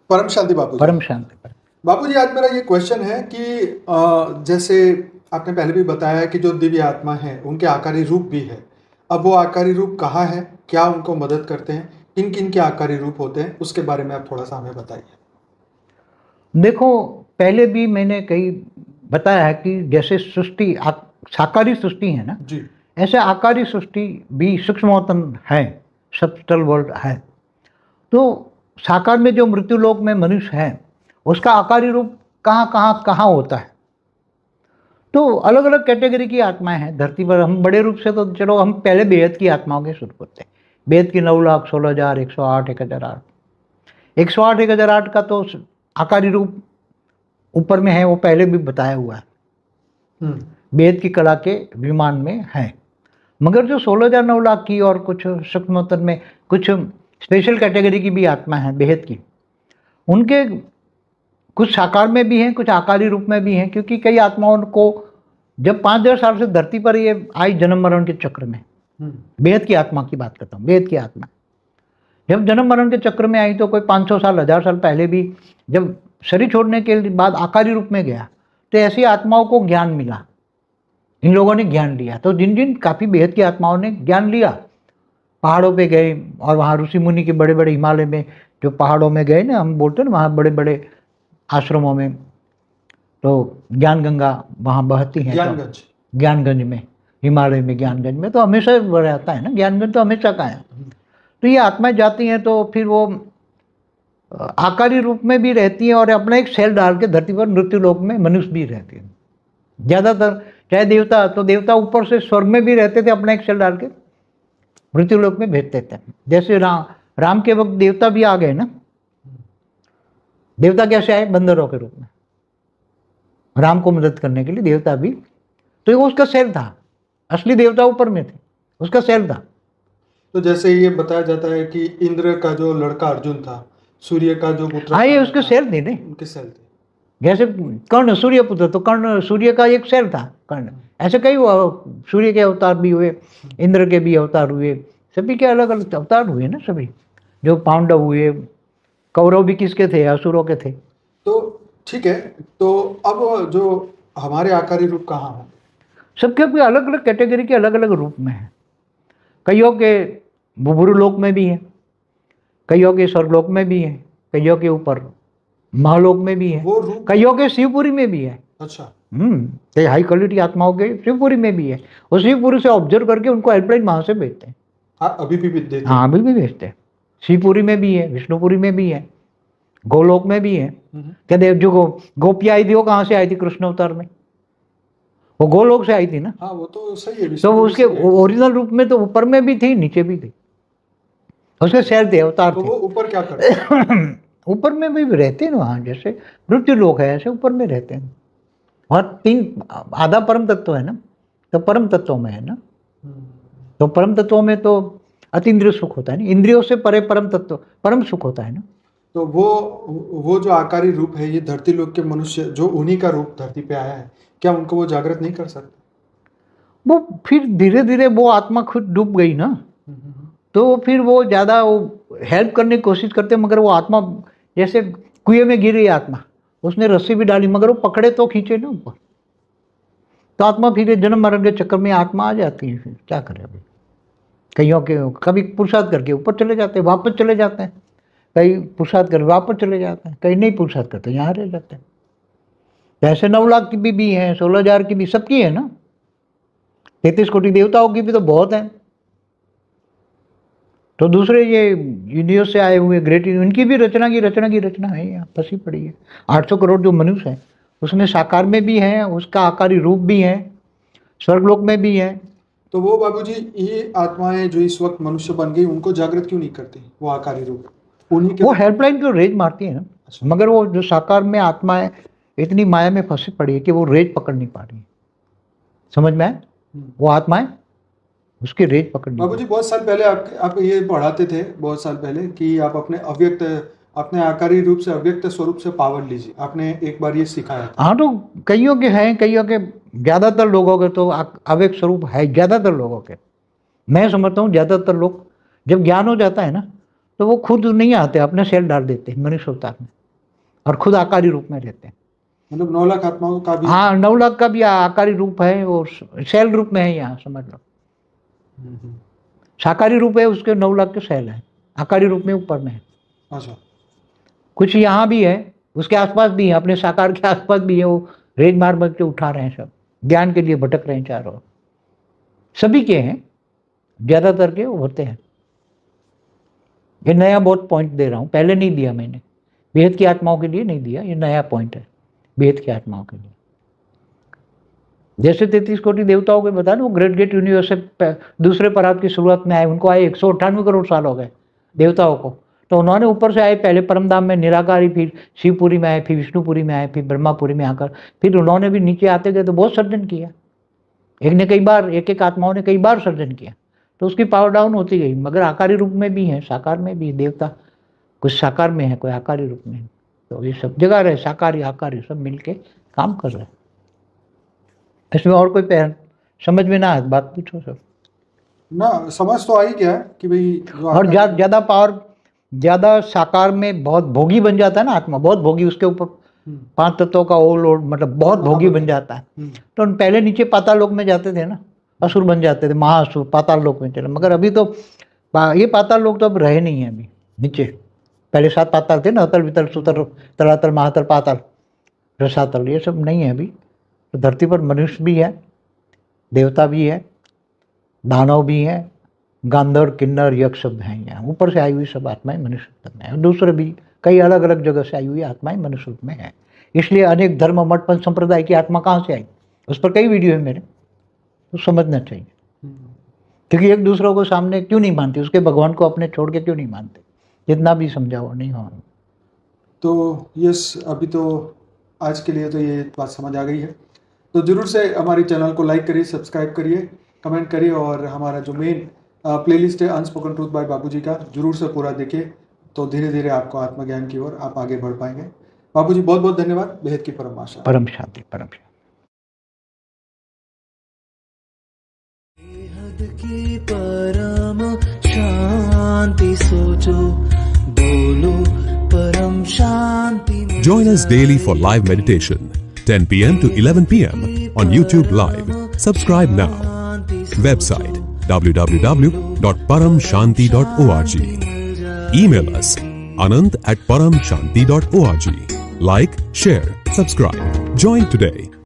परम शांति बापू जी। परम शांति। बापू जी, आज मेरा ये क्वेश्चन है कि जैसे आपने पहले भी बताया कि जो दिव्य आत्मा है उनके आकारी रूप भी है। अब वो आकारी रूप कहाँ है, क्या उनको मदद करते हैं, किन किन के आकारी रूप होते हैं, उसके बारे में आप थोड़ा सा हमें बताइए। देखो, पहले भी मैंने कई बताया है कि जैसे सृष्टि साकारी सृष्टि है ना जी। ऐसे आकारी सृष्टि भी सूक्ष्मतम है, सब्स्टल वर्ल्ड है। तो साकार में जो मृत्युलोक में मनुष्य है उसका आकारी रूप कहाँ होता है। तो अलग अलग कैटेगरी की आत्माएं हैं धरती पर। हम बड़े रूप से तो चलो हम पहले बेहद की आत्माओं के शुरू करते हैं। बेहद की 9,16,000, 108, 1,008, 108, 1,008 का तो आकारी रूप ऊपर में है, वो पहले भी बताया हुआ है। बेहद की कला के विमान में है। मगर जो 16,000, 9 लाख की और कुछ सूक्ष्मतम में कुछ स्पेशल कैटेगरी की भी आत्मा है बेहद की, उनके कुछ साकार में भी हैं, कुछ आकारी रूप में भी हैं। क्योंकि कई आत्माओं को जब 5,000 साल से धरती पर ये आई जन्म मरण के चक्र में, बेहद की आत्मा की बात करता हूँ, बेहद की आत्मा जब जन्म मरण के चक्र में आई तो कोई 500 साल 1,000 साल पहले भी जब शरीर छोड़ने के बाद आकारी रूप में गया तो ऐसी आत्माओं को ज्ञान मिला, इन लोगों ने ज्ञान लिया। तो जिन जिन काफ़ी बेहद की आत्माओं ने ज्ञान लिया, पहाड़ों पे गए और वहाँ ऋषि मुनि के बड़े बड़े हिमालय में जो पहाड़ों में गए ना, हम बोलते हैं ना वहाँ बड़े बड़े आश्रमों में, तो ज्ञान गंगा वहाँ बहती है। ज्ञानगंज में, हिमालय में ज्ञानगंज में तो हमेशा रहता है ना, ज्ञानगंज तो हमेशा का है। तो ये आत्माएं जाती हैं तो फिर वो आकारी रूप में भी रहती हैं और अपना एक सेल डाल के धरती पर मृत्यु लोक में मनुष्य भी रहते हैं। ज़्यादातर चाहे देवता, तो देवता ऊपर से स्वर्ग में भी रहते थे, अपना एक सेल डाल के मृत्यु लोक में भेजते थे। जैसे राम के वक्त देवता भी आ गए ना। देवता कैसे आए? बंदरों के रूप में, राम को मदद करने के लिए देवता भी। तो ये उसका सेल था, असली देवता ऊपर में थे, उसका सेल था। तो जैसे ये बताया जाता है कि इंद्र का जो लड़का अर्जुन था, सूर्य का जो पुत्र, ये उसके सेल थे, नहीं उनके सेल थे। जैसे कर्ण सूर्य पुत्र, तो कर्ण सूर्य का एक सेल था कर्ण। ऐसे कई सूर्य के अवतार भी हुए, इंद्र के भी अवतार हुए, सभी के अलग अलग अवतार हुए ना सभी। जो पांडव हुए, कौरव भी किसके थे? असुरों के थे। तो ठीक है, तो अब जो हमारे आकारी रूप कहाँ हैं? सबके अपने अलग अलग कैटेगरी के अलग अलग रूप में है। कईयों के बुभुरु लोक में भी है, कईयों के स्वर्गलोक में भी है, कईयों के ऊपर महालोक में भी है, कईयों के शिवपुरी में भी है। अच्छा। कई हाई क्वालिटी आत्माओं के शिवपुरी में भी है। वो शिवपुरी से ऑब्जर्व करके उनको हेल्पलाइन वहां से भेजते हैं। अभी भी देते हैं? हाँ, अभी भी भेजते हैं। शिवपुरी में भी है, विष्णुपुरी में भी है, गोलोक में भी है। क्या देव जो गोपियाँ आई थी वो कहाँ से आई थी? कृष्ण अवतार में, वो गोलोक से आई थी ना। हाँ, वो तो सही है। तो उसके ओरिजिनल रूप में तो ऊपर में भी थी, नीचे भी थी, उसके सेल थे, अवतार थे। वो ऊपर क्या करते? ऊपर में भी रहते हैं वहाँ, जैसे मृत्यु लोक है ऐसे ऊपर में रहते हैं। और 3 आधा परम तत्व है ना, तो परम तत्वों में है ना। तो परम तत्वों में तो अतीन्द्रिय सुख होता है ना, इंद्रियों से परे परम तत्व परम सुख होता है ना। तो वो जो आकारी रूप है, ये धरती लोक के मनुष्य जो उन्हीं का रूप धरती पे आया है, क्या उनको वो जागृत नहीं कर सकते? वो फिर धीरे धीरे वो आत्मा खुद डूब गई ना, तो फिर वो ज़्यादा वो हेल्प करने की कोशिश करते, मगर वो आत्मा जैसे कुएं में गिर गई आत्मा, उसने रस्सी भी डाली मगर वो पकड़े तो खींचे ना ऊपर, तो आत्मा फिर जन्म मरण के चक्कर में आत्मा आ जाती है। फिर क्या करें? अभी कईयों के कभी पुरुषार्थ करके ऊपर चले जाते हैं, वापस चले जाते हैं, कई पुरुषार्थ करके वापस चले जाते हैं, कई नहीं पुरुषार्थ करते यहाँ रह जाते हैं। ऐसे 9 लाख की भी हैं, 16,000 की भी, सबकी है ना। 33 कोटि देवताओं की भी तो बहुत है। तो दूसरे ये यूनिवर्स से आए हुए ग्रेट, इनकी भी रचना की रचना है, यहाँ फंसी पड़ी है। 800 करोड़ जो मनुष्य है उसमें साकार में भी है, उसका आकारी रूप भी है, स्वर्गलोक में भी है। तो वो बाबूजी, ये आत्माएं जो इस वक्त मनुष्य बन गई, उनको जागृत क्यों नहीं करती वो आकारी रूप? वो हेल्पलाइन तो रेज मारती है ना। मगर वो जो साकार में आत्माएं इतनी माया में फंसी पड़ी है कि वो रेज पकड़ नहीं पा रही है। समझ में आए? वो आत्माएं उसके रेज पकड़ नहीं। बाबूजी, बहुत साल पहले आप ये पढ़ाते थे, बहुत साल पहले, कि आप अपने आकारी रूप से अव्यक्त स्वरूप से पावर लीजिए। आपने एक बार ये सिखाया था। हाँ, तो कईयों के हैं, कईयों के, ज़्यादातर लोगों के तो अव्यक्त स्वरूप है। ज़्यादातर लोगों के, मैं समझता हूँ ज़्यादातर लोग जब ज्ञान हो जाता है ना तो वो खुद नहीं आते, अपने सेल डाल देते हैं मनुष्य अवतार में। और खुद आकारी रूप में रहते हैं। मतलब 9 लाख आत्माओं का भी? हाँ, 9 लाख का भी आकारी रूप है और सेल रूप में है, यहाँ समझ लो। साकारी रूप है उसके, 9 लाख के सेल है, आकारी रूप में ऊपर में है। अच्छा। कुछ यहाँ भी है, उसके आसपास भी है, अपने साकार के आसपास भी है, वो रेज मार के उठा रहे हैं, सब ज्ञान के लिए भटक रहे हैं चारों ओर। सभी के हैं, ज्यादातर के होते हैं। ये नया बहुत पॉइंट दे रहा हूँ, पहले नहीं दिया मैंने, बेहद की आत्माओं के लिए नहीं दिया, ये नया पॉइंट है बेहद की आत्माओं के लिए। जैसे 33 कोटि देवताओं के बता, वो ग्रेट गेट यूनिवर्स से दूसरे परात की शुरुआत में आए, उनको आए 198 करोड़ साल हो गए देवताओं को। तो उन्होंने ऊपर से आए, पहले परमधाम में निराकारी, फिर शिवपुरी में आए, फिर विष्णुपुरी में आए, फिर ब्रह्मापुरी में आकर फिर उन्होंने भी नीचे आते गए तो बहुत सर्जन किया। एक ने कई बार, एक आत्माओं ने कई बार सर्जन किया, तो उसकी पावर डाउन होती गई। मगर आकारी रूप में भी है, साकार में भी देवता, कुछ साकार में है, कोई आकारी रूप में है। तो ये सब जगह रहे, साकारी आकारी सब मिलके काम कर रहे हैं। इसमें और कोई पहन समझ में ना आए बात पूछो सब ना, समझ तो आई क्या है कि भाई और ज्यादा पावर, ज्यादा साकार में बहुत भोगी बन जाता है ना आत्मा, बहुत भोगी, उसके ऊपर 5 तत्वों का ओवरलोड, मतलब बहुत भोगी बन जाता है। तो पहले नीचे पाताल लोक में जाते थे ना, असुर बन जाते थे, महाअसुर पाताल लोक में चले। मगर अभी तो ये पाताल लोक तो अब रहे नहीं है अभी नीचे। पहले 7 पाताल थे ना, अतल वितल सुतल तलातल महातल पाताल रसातल, ये सब नहीं है अभी। तो धरती पर मनुष्य भी है, देवता भी है, दानव भी है, गांधर्व किन्नर यक्ष सब हैं। यहाँ ऊपर से आई हुई सब आत्माएं मनुष्य में है, दूसरे भी कई अलग अलग जगह से आई हुई आत्माएं मनुष्य में है। इसलिए अनेक धर्म मठ पंथ संप्रदाय की आत्मा कहाँ से आई, उस पर कई वीडियो है मेरे, तो समझना चाहिए। क्योंकि एक दूसरों को सामने क्यों नहीं मानते, उसके भगवान को अपने छोड़ के क्यों नहीं मानते, जितना भी समझाओ नहीं हो। तो यस, अभी तो आज के लिए तो ये बात समझ आ गई है। तो जरूर से हमारे चैनल को लाइक करिए, सब्सक्राइब करिए, कमेंट करिए, और हमारा जो मेन प्लेलिस्ट है अनस्पोकन ट्रूथ बाय बाबूजी का, जरूर से पूरा देखिए। तो धीरे धीरे आपको आत्मज्ञान की ओर आप आगे बढ़ पाएंगे। बाबूजी बहुत बहुत धन्यवाद। बेहद की परम आशा, परम शांति, परम शांति। बेहद की परम शांति सोचो, बोलो परम शांति। Join us daily for live meditation, 10 p.m. to 11 p.m. on YouTube Live. Subscribe now. Website www.paramshanti.org. Email us anant@paramshanti.org. Like, share, subscribe. Join today.